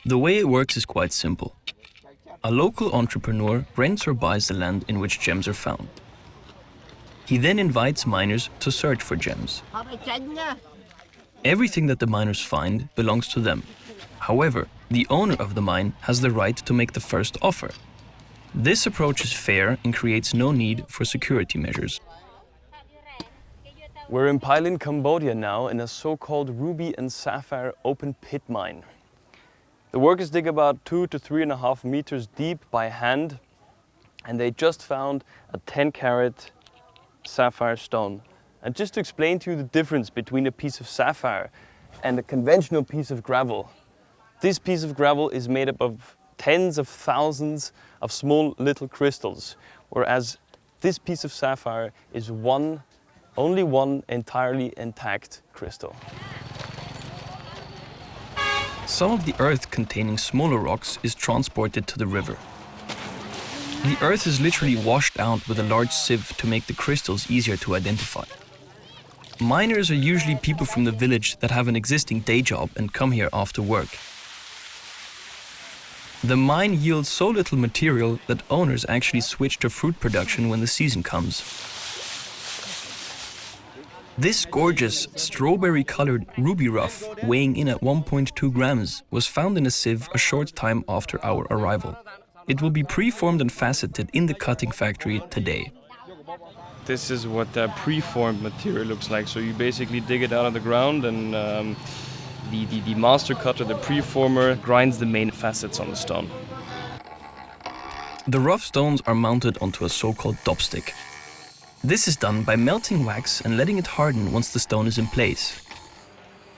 The way it works is quite simple. A local entrepreneur rents or buys the land in which gems are found. He then invites miners to search for gems. Everything that the miners find belongs to them. However, the owner of the mine has the right to make the first offer. This approach is fair and creates no need for security measures. We're in Pailin, Cambodia now, in a so-called ruby and sapphire open pit mine. The workers dig about 2 to 3.5 meters deep by hand, and they just found a 10-carat sapphire stone. And just to explain to you the difference between a piece of sapphire and a conventional piece of gravel. This piece of gravel is made up of tens of thousands of small little crystals, whereas this piece of sapphire is only one entirely intact crystal. Some of the earth containing smaller rocks is transported to the river. The earth is literally washed out with a large sieve to make the crystals easier to identify. Miners are usually people from the village that have an existing day job and come here after work. The mine yields so little material that owners actually switch to fruit production when the season comes. This gorgeous strawberry-colored ruby rough, weighing in at 1.2 grams, was found in a sieve a short time after our arrival. It will be pre-formed and faceted in the cutting factory today. This is what that pre-formed material looks like. So you basically dig it out of the ground, and the master cutter, the pre-former, grinds the main facets on the stone. The rough stones are mounted onto a so-called dopstick. This is done by melting wax and letting it harden once the stone is in place.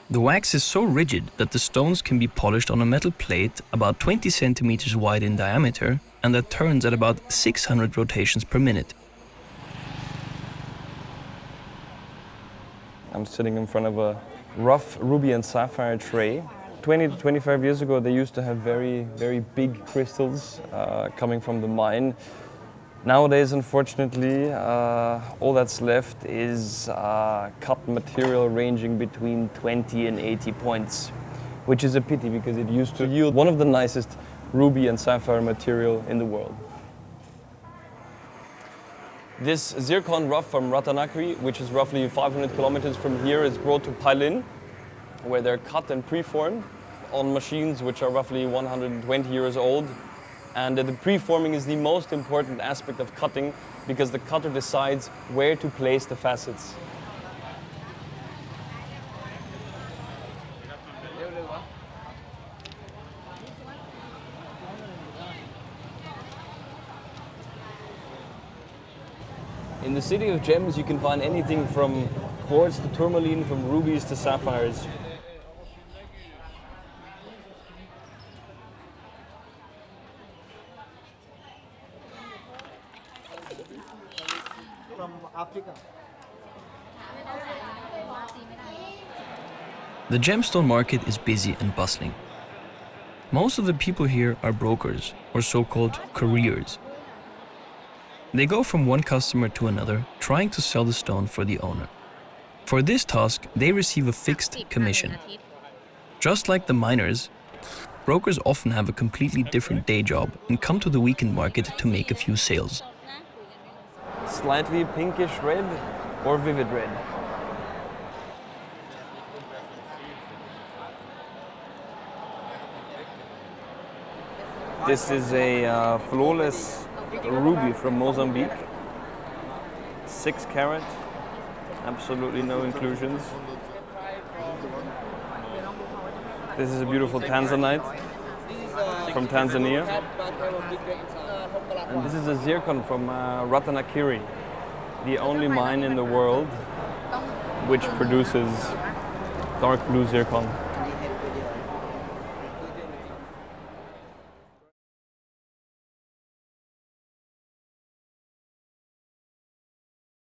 The wax is so rigid that the stones can be polished on a metal plate about 20 centimeters wide in diameter and that turns at about 600 rotations per minute. I'm sitting in front of a rough ruby and sapphire tray. 20 to 25 years ago, they used to have very, very big crystals coming from the mine. Nowadays, unfortunately, all that's left is cut material ranging between 20 and 80 points, which is a pity because it used to yield one of the nicest ruby and sapphire material in the world. This zircon rough from Ratanakri, which is roughly 500 kilometers from here, is brought to Pailin, where they're cut and preformed on machines which are roughly 120 years old. And the preforming is the most important aspect of cutting because the cutter decides where to place the facets. In the city of gems, you can find anything from quartz to tourmaline, from rubies to sapphires. From Africa. The gemstone market is busy and bustling. Most of the people here are brokers, or so-called couriers. They go from one customer to another, trying to sell the stone for the owner. For this task, they receive a fixed commission. Just like the miners, brokers often have a completely different day job and come to the weekend market to make a few sales. Slightly pinkish red or vivid red. This is a flawless ruby from Mozambique. 6 carat, absolutely no inclusions. This is a beautiful tanzanite from Tanzania. And this is a zircon from Ratanakiri, the only mine in the world which produces dark blue zircon.